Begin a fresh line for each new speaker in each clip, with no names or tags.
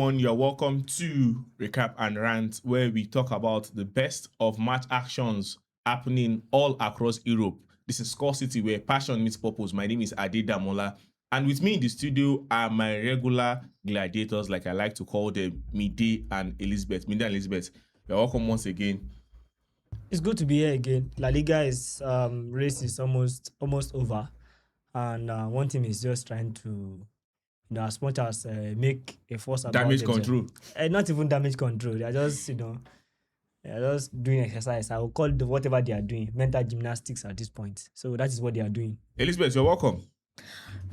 everyone. You're welcome to Recap and Rant, where we talk about the best of match actions happening all across Europe. This is Score City, where passion meets purpose. My name is Ade Damola, and with me in the studio are my regular gladiators, like I like to call them, Mide and Elizabeth. Mide and Elizabeth, you're welcome once again.
It's good to be here again. La Liga is race is almost over, and one team is just trying to, as much as make a force about
Damage
themselves.
control.
Not even damage control. They are just they're just doing exercise. I will call it whatever they are doing mental gymnastics at this point. So that is what they are doing.
Elizabeth, you're welcome.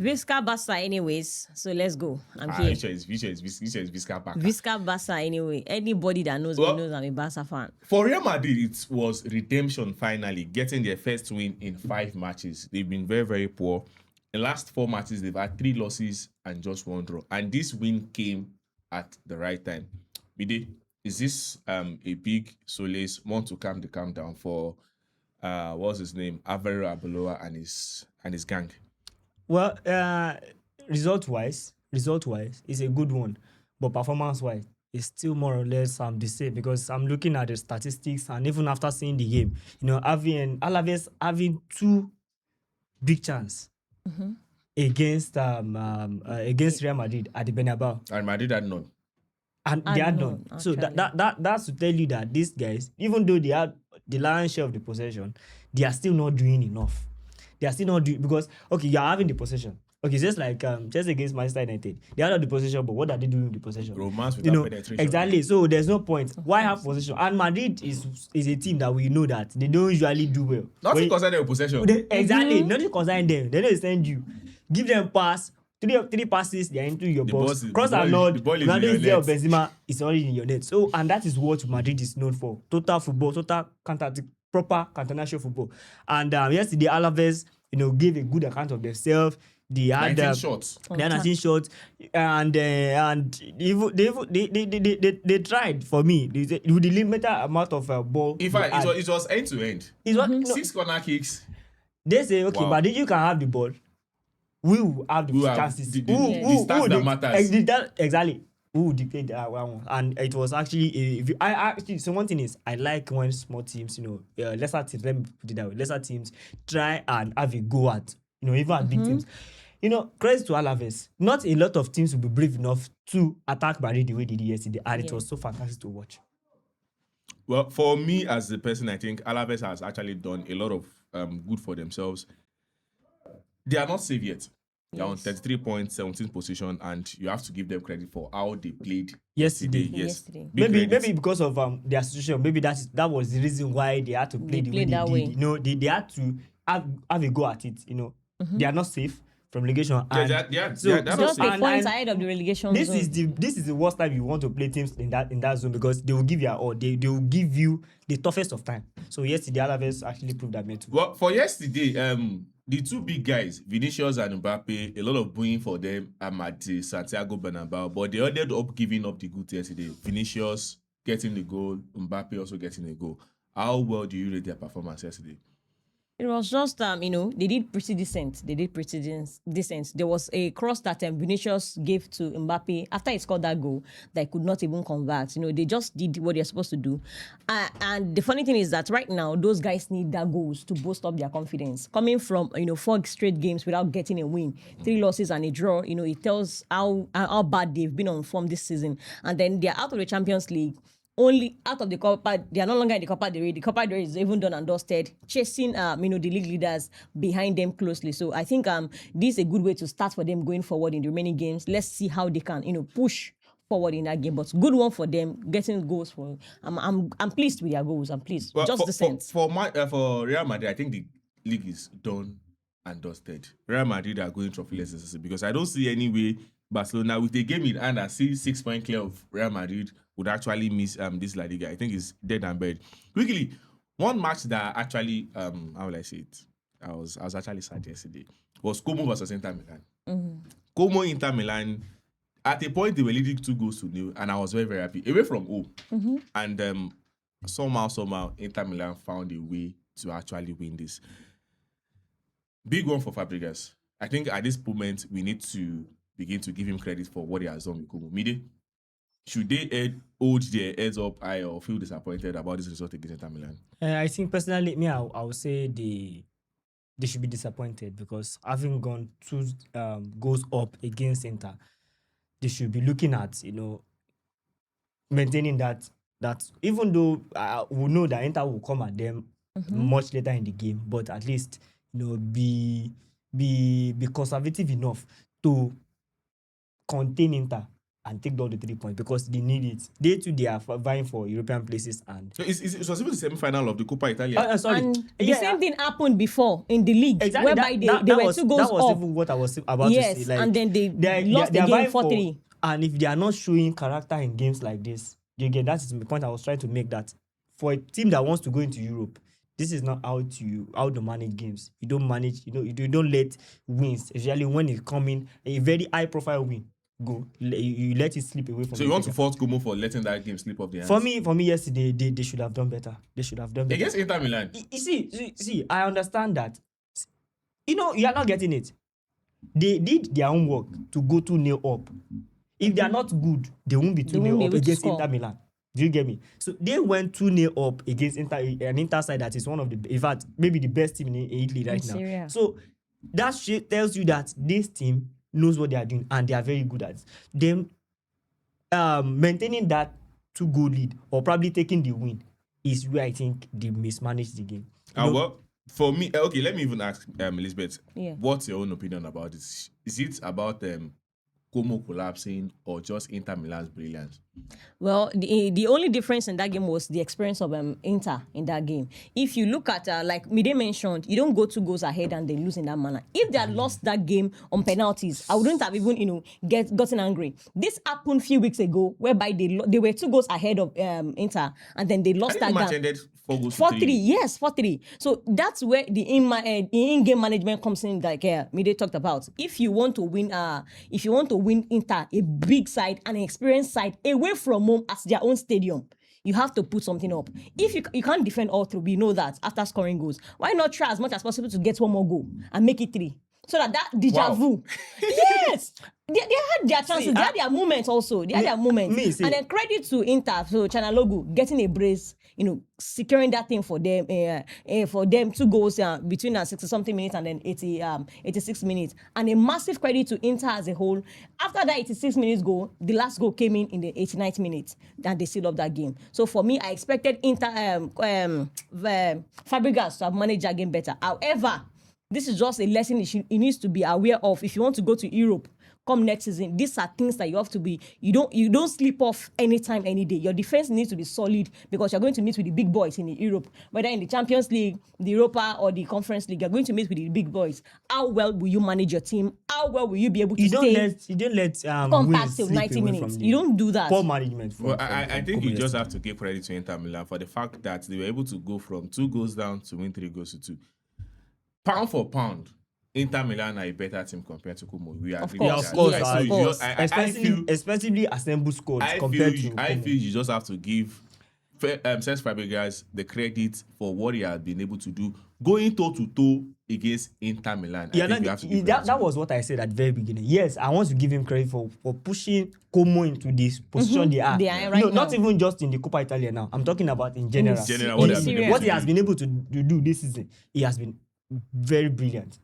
Visca Barca anyways, so let's go. I'm here.
Visca is Visca Barca.
Visca Barca anyway. Anybody that knows me knows I'm a Barca fan.
For Real Madrid, it was redemption finally, getting their first win in 5 matches. They've been very, very poor. In the last 4 matches, they've had 3 losses and just 1 draw. And this win came at the right time. Bide, is this a big solace, one to calm down for, what's his name, Alvaro Arbeloa and his gang?
Well, result-wise, it's a good one. But performance-wise, it's still more or less the same, because I'm looking at the statistics, and even after seeing the game, Alavés having 2 big chances against Real Madrid at the Bernabeu.
And Madrid had none.
And they had none. So that's to tell you that these guys, even though they had the lion's share of the possession, they are still not doing enough. They are still not doing, because you are having the possession. Just like just against Manchester United, they had the possession, but what are they doing with the possession?
Romance without penetration.
Exactly. So there's no point. Why have possession? And Madrid is a team that we know that they don't usually do well.
Nothing concerning their possession.
Exactly. Nothing concerning them. They don't send you. Give them pass. 3 passes, they are into your box. Cross and nod. Ronaldo is there, Benzema is already in your net. So, and that is what Madrid is known for. Total football, proper counter-national football. And yesterday, Alavés, gave a good account of themselves. They had
19 shots.
They had 19 shots, and they tried for me with the limited amount of ball.
In fact, it was end to end. 6 corner kicks.
They say, okay, but you can have the ball. We will have the chances.
The stats that matters.
Exactly. Who will dictate that one? And it was actually so one thing is, I like when small teams, lesser teams, let me put it that way, lesser teams try and have a go at, even at big teams. Credit to Alavés. Not a lot of teams will be brave enough to attack Madrid the way they did yesterday, and it was so fantastic to watch.
Well, for me as a person, I think Alavés has actually done a lot of good for themselves. They are not safe yet. They're on 33 points, 17th position, and you have to give them credit for how they played yesterday. Yes.
Maybe because of their situation, maybe that was the reason why they had to play the way they did. They had to have a go at it. They are not safe from relegation.
Just a point ahead of the relegation
this
zone.
This is the worst time you want to play teams in that zone, because they will give you they will give you the toughest of time. So yesterday, Alavés actually proved that mental.
Well, for yesterday, the 2 big guys, Vinicius and Mbappe, a lot of booing for them at Santiago Bernabeu, but they ended up giving up the good yesterday. Vinicius getting the goal, Mbappe also getting the goal. How well do you rate their performance yesterday?
It was just, they did pretty decent. There was a cross that Vinicius gave to Mbappe after he scored that goal that he could not even convert. They just did what they're supposed to do. And the funny thing is that right now, those guys need that goals to boost up their confidence. Coming from, 4 straight games without getting a win, 3 losses and a draw, it tells how bad they've been on form this season. And then they're out of the Champions League. Only out of the Copa, they are no longer in the Copa del Rey. The Copa del Rey is even done and dusted, chasing the league leaders behind them closely. So I think this is a good way to start for them going forward in the remaining games. Let's see how they can push forward in that game. But good one for them, getting goals for. I'm pleased with their goals. I'm pleased.
Well,
just the sense.
For Real Madrid, I think the league is done and dusted. Real Madrid are going trophyless because I don't see any way Barcelona, with a game in hand and 6 point clear of Real Madrid, would actually miss this La Liga. I think it's dead and buried. Quickly, one match that actually, how will I say it? I was actually sad yesterday. Was Como versus Inter Milan. Como Inter Milan, at a point they were leading 2-0, and I was very, very happy. Away from home. And somehow Inter Milan found a way to actually win this. Big one for Fabregas. I think at this moment we need to begin to give him credit for what he has done with Como. Mide? should they hold their heads up high or feel disappointed about this result against Inter Milan?
I think personally, me, I would say they should be disappointed because having gone 2 goals up against Inter, they should be looking at maintaining that even though we know that Inter will come at them much later in the game, but at least be conservative enough to contain Inter and take down the 3 points because they need it. They are vying for European places and.
So it was even the semi-final of the Coppa Italia.
Sorry.
And the same thing happened before in the league,
Exactly.
whereby they were 2 goals
That was
up.
even what I was about to say.
Yes,
Like,
and then they lost
they are
again
vying
4-3.
And if they are not showing character in games like this, again, that is the point I was trying to make, that for a team that wants to go into Europe, this is not how to manage games. You don't manage, you don't let wins, especially when it's coming a very high profile win. You let it slip away from.
So you want to fault Como for letting that game slip off their hands?
For me, yesterday they should have done better. They should have done better
against Inter Milan.
You see, I understand that. You are not getting it. They did their own work to go 2-0 up. If they are not good, they won't be 2-0 up against Inter Milan. Do you get me? So they went 2-0 up against an Inter side that is one of the, in fact, maybe the best team in Italy right now.
Syria.
So that shit tells you that this team knows what they are doing and they are very good at it. Them maintaining that 2-goal lead or probably taking the win is where I think they mismanaged the game.
Well, for me, okay, let me even ask Elizabeth,
Yeah.
what's your own opinion about this? Is it about Como collapsing or just Inter Milan's brilliance?
Well, the only difference in that game was the experience of Inter in that game. If you look at, like Mide mentioned, you don't go 2 goals ahead and they lose in that manner. If they had lost that game on penalties, I wouldn't have even, gotten angry. This happened a few weeks ago, whereby they were 2 goals ahead of Inter, and then they lost
I think the
that
match
game.
ended 4-3.
4-3, yes, 4-3. So that's where the in-game management comes in, like Mide talked about. If you want to win Inter, a big side, an experienced side, away from home at their own stadium, you have to put something up. If you can't defend all through, we know that after scoring goals, why not try as much as possible to get 1 more goal and make it 3? So that deja vu. Yes, they had their chances. They had their moments also. They had their moments. And then credit to Inter, so Chanalogu getting a brace, securing that thing for them. For them 2 goals between 60-something minutes and then 86 minutes. And a massive credit to Inter as a whole. After that 86 minutes goal, the last goal came in the 89th minute, and they sealed up that game. So for me, I expected Inter Fabregas to have managed that game better. However, this is just a lesson he needs to be aware of if you want to go to Europe come next season. These are things that you have to be. You don't sleep off anytime, any day. Your defense needs to be solid because you're going to meet with the big boys in Europe, whether in the Champions League, the Europa, or the Conference League. You're going to meet with the big boys. How well will you manage your team? How well will you be able to stay?
You don't let
come past till 90 minutes. You don't do that.
Poor management.
Well, I think you just have to give credit to Inter Milan for the fact that they were able to go from 2 goals down to win 3 goals to 2. Pound for pound, Inter Milan are a better team compared to Como. We agree.
Of
course. Especially assembled squads compared to Como.
I feel you just have to give Cesc Fabregas the credit for what he has been able to do, going toe to toe against Inter Milan.
That was what I said at the very beginning. Yes, I want to give him credit for pushing Como into this position they are. Not even just in the Coppa Italia now. I'm talking about in general. What he has been able to do this season, he has been very brilliant.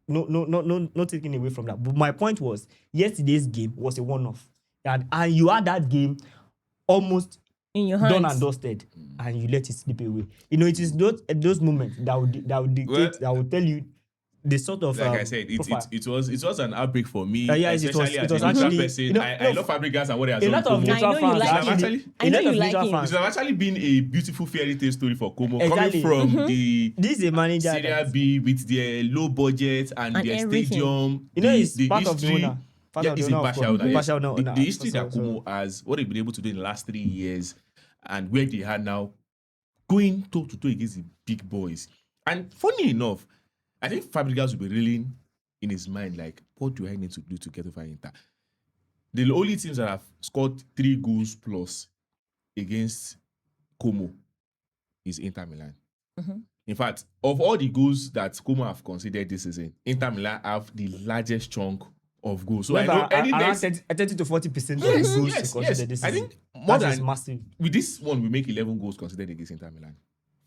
No taking away from that. But my point was, yesterday's game was a one-off. And you had that game almost
in your hands,
done and dusted, and you let it slip away. It is those moments that would dictate, that would tell you the sort of
like I said, it was an outbreak for me.
Especially
it was actually person. I love Fabregas and what he has done.
A lot of neutral fans.
I know you like him.
It has actually been a beautiful fairy tale story for Como, coming from
this is a manager
Serie B with their low budget and their
everything.
Stadium.
It's
the
part
history,
of the owner.
it's a partial owner. The history that
So-
Como has, what they've been able to do in the last 3 years, and where they are now, going toe to toe against the big boys. And funny enough, I think Fabregas will be reeling in his mind, like, what do I need to do to get over Inter? The only teams that have scored 3 goals plus against Como is Inter Milan. In fact, of all the goals that Como have considered this season, Inter Milan have the largest chunk of goals. So I
Remember,
know any
around
next
30 to 40% of
Yes,
the goals
yes,
conceded
yes.
this
I
season.
think more
That is
than
massive.
with this one, we make 11 goals conceded against Inter Milan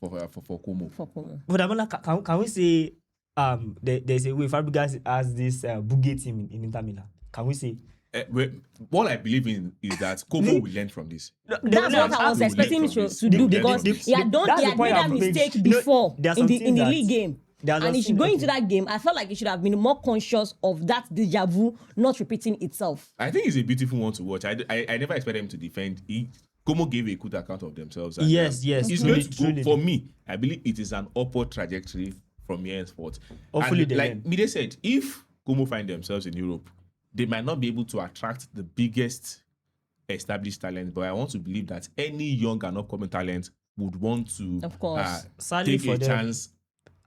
for Como.
For Como.
But Amola, can we say there's a way Fabregas has this Bugatti team in Inter Milan? Can we say?
What I believe in is that Como will learn from this.
That's what I was
They will
expecting
learn
him
from
to
this.
do
They will
because
learn from
he had
this.
That's the
made
point
that
I'm making.
mistake
You know,
before
there are
in
some
the
things
league
that-
game.
there are some
And he should
things
go
that-
into that game. I felt like he should have been more conscious of that deja vu not repeating itself.
I think it's a beautiful one to watch. I never expected him to defend. Como gave a good account of themselves. And,
Yes, yes,
It's
truly,
going to go,
truly.
for me, I believe it is an upward trajectory from here henceforth.
Hopefully
And
they
like
learn.
Mide said, if Como find themselves in Europe, they might not be able to attract the biggest established talent, but I want to believe that any young and upcoming talent would want to
Of course.
Sadly
take
for
a
them.
chance.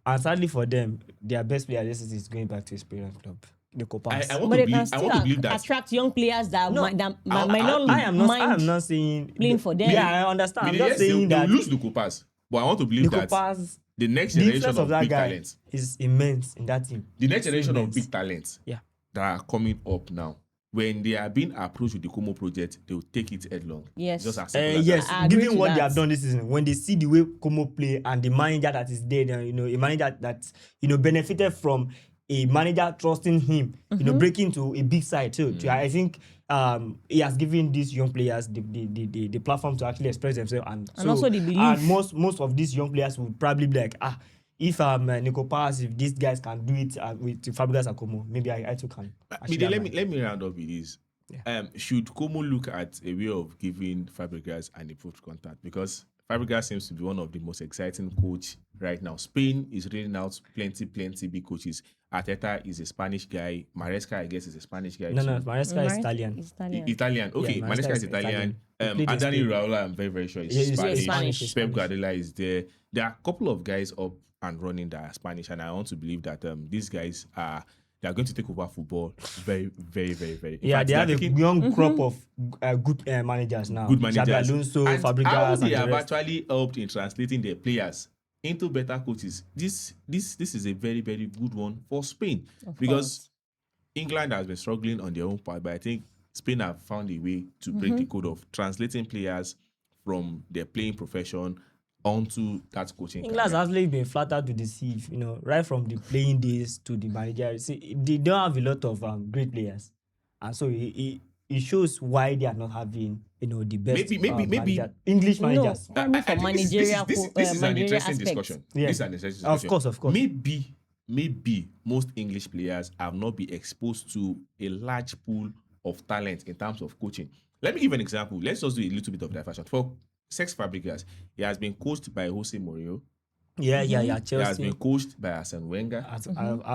And sadly for them, their best player this season is going back to his parent club, the Copas.
I want
But
to
they can
believe. I
still
want to believe that.
attract young players that
No,
might not
I am
mind
not saying
playing for them.
Yeah, I understand. I'm
Mide,
just
yes,
saying
they
that
will lose the Copas, but I want to believe
the
that
Copas,
the next
the
generation
influence
of
of that
big
guy
talents,
is immense in that team.
the next generation of
immense.
big talents
Yeah.
that are coming up now, when they are being approached with the Como project, they will take it headlong.
Yes.
Just as simple as
Yes,
that.
I agree
given
to
what they
that.
have done this season, when they see the way Como play and the manager that is there, then, a manager that benefited from a manager trusting him, breaking to a big side too. I think he has given these young players the platform to actually express themselves, and
also the belief.
And most of these young players would probably be like, if Nico Pass, if these guys can do it with Fabregas and Como, maybe I too can.
Mide, let me round up with this. Should Como look at a way of giving Fabregas an improved contract? Because Fabregas seems to be one of the most exciting coach right now. Spain is reading out plenty big coaches. Arteta is a Spanish guy. Maresca, I guess, is a Spanish guy.
No,
too.
Maresca is Italian.
It's Italian.
Italian. Okay,
Yeah,
Maresca is
Maresca is
Italian.
Italian. He played in
Adani
Spain.
Raiola, I'm very sure is
Yeah, he's
Spanish.
Spanish.
He's
Pep
Spanish.
Guardiola is there. There are a couple of guys up and running that are Spanish, and I want to believe that these guys they are going to take over football very. In
Yeah,
fact,
they have a
taking
young crop of good managers now.
good managers.
Xabi Alonso,
And
Fabregas,
how
and
they
the
have
rest.
actually helped in translating their players into better coaches. This is a very good one for Spain, because England has been struggling on their own part, but I think Spain have found a way to break the code of translating players from their playing profession onto that coaching.
England has
career.
actually been flattered to deceive, right from the playing days to the manager. See, they don't have a lot of great players, and so it shows why they are not having, the best
Maybe
English
No,
managers.
probably
I
for
think this
managerial
is an interesting
aspect.
discussion.
Yeah.
This is an interesting
Of
discussion.
course.
Maybe most English players have not been exposed to a large pool of talent in terms of coaching. Let me give an example. Let's just do a little bit of diversion. For Cesc Fabregas, he has been coached by Jose Mourinho.
Yeah.
He has
Chelsea,
been coached by Arsene Wenger.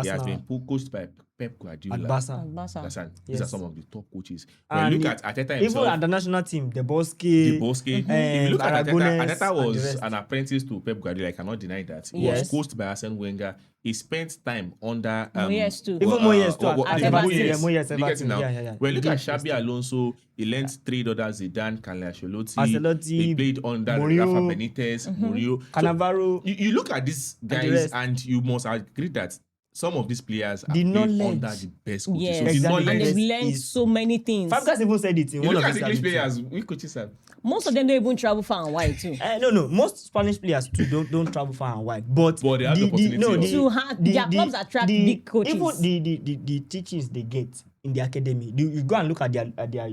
He has been coached by Pep Guardiola.
at Barca.
Understand? These are
Yes.
some of the top coaches. When
And
you look at Arteta
Even
himself,
at the national team, the Bosque,
if you look at
Aragones,
Arteta
and the
was
rest.
an apprentice to Pep Guardiola. I cannot deny that. He
Yes.
was coached by Arsene Wenger. He spent time under
Moyes too.
Even Moyes too,
at
the
Everton.
Yeah, Moyes,
You get
Everton.
it now?
Yeah.
When you look
He
at
did
Xabi Alonso, he learned 3 others: Zidane, Carlo Ancelotti.
Ancelotti,
He played under
Mourinho,
Rafa Benitez, Mourinho. So,
Cannavaro.
you look at these
the
guys
rest.
and you must agree that some of these players are
The
played
knowledge.
under the best coaches.
Yes,
So the
Exactly.
and
knowledge.
they've
Yes,
learned
is-
so many things.
Fabregas even said it in
You
one
look
of
at
his
English
articles.
players, which coaches are?
Most of them don't even travel far and wide too.
No. Most Spanish players too don't travel far and wide, but
they have the opportunity of-
Their clubs attract big coaches.
Even the teachings they get in the academy, you go and look at their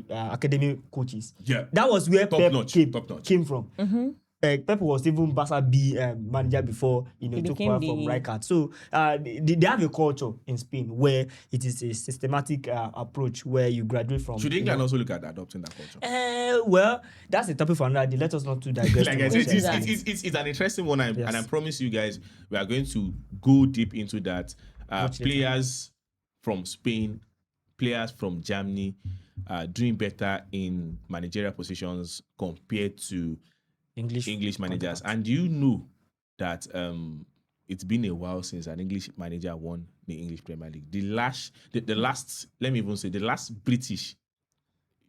academy coaches.
Yeah.
That was where
Top
Pep
notch.
came from. Pep was even Barca B manager before took
became
over from
the-
Rijkaard. So they have a culture in Spain where it is a systematic approach where you graduate from.
Should England also look at adopting that culture?
Well, that's a topic for another day. Let us not too digress.
Like
too
I
much.
said,
Yes.
it's an interesting one, and
Yes.
I promise you guys, we are going to go deep into that.
Much later.
Players from Spain, players from Germany, doing better in managerial positions compared to English managers. And you know that it's been a while since an English manager won the English Premier League. The last, let me even say, the last British,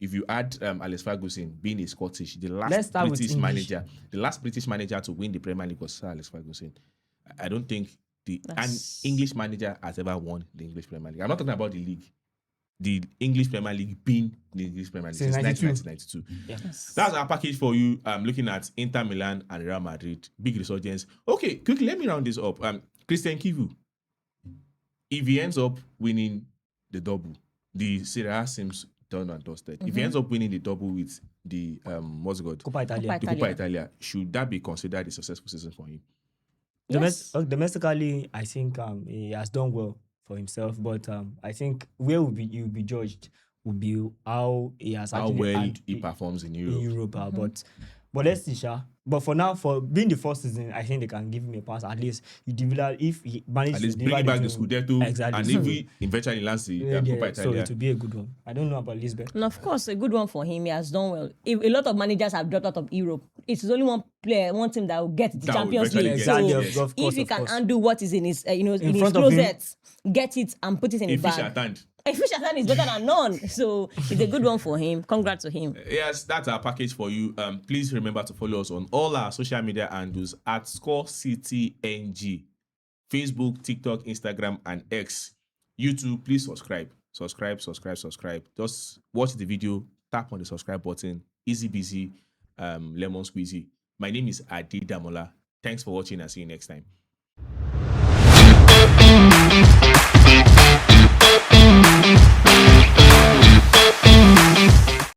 if you add Alex Ferguson being a Scottish, the
Let's
last
start with
British
English.
manager, the last British manager to win the Premier League was Sir Alex Ferguson. I don't think an
That's-
English manager has ever won the English Premier League. I'm not talking about the league. the English Premier League being the English Premier League
Since
since
92.
1992.
Yeah.
That's our package for you. Looking at Inter Milan and Real Madrid, big resurgence. Okay, quickly, let me round this up. Christian Kivu, if he ends up winning the double, the Serie A seems done and dusted. If he ends up winning the double with the what's it called?
Coppa Italia.
Coppa
The Coppa
Italia.
Italia, should that be considered a successful season for him?
Yes.
Domestically, I think he has done well for himself, but I think where he will be judged will be how he has
How
actually
well
had
he performs in
in
Europe.
Europe. But let's see, Sha. But for now, for being the first season, I think they can give him a pass. At least you develop if he manages
At
to
least
deliver
bring back the
team-
Scudetto,
Exactly.
and
So-
if he eventually lands the
yeah,
Coppa
so
Italia,
it will be a good one. I don't know about Lisbeth.
And of course, a good one for him. He has done well. If a lot of managers have dropped out of Europe, it's only one player, one team that will get the
That will
Champions
eventually
League.
get
So
it,
Exactly,
yes.
of course,
if he
of
can
course.
undo what is in his, in his
front of him.
closet, get it and put it in
a
a
fish
bag.
at hand.
A fish at hand is better than none. So it's a good one for him. Congrats to him.
Yes, that's our package for you. Please remember to follow us on all our social media handles at ScoreCityNG, Facebook, TikTok, Instagram, and X. YouTube, please subscribe. Subscribe. Just watch the video, tap on the subscribe button. Easy busy, lemon squeezy. My name is Adi Damola. Thanks for watching and see you next time.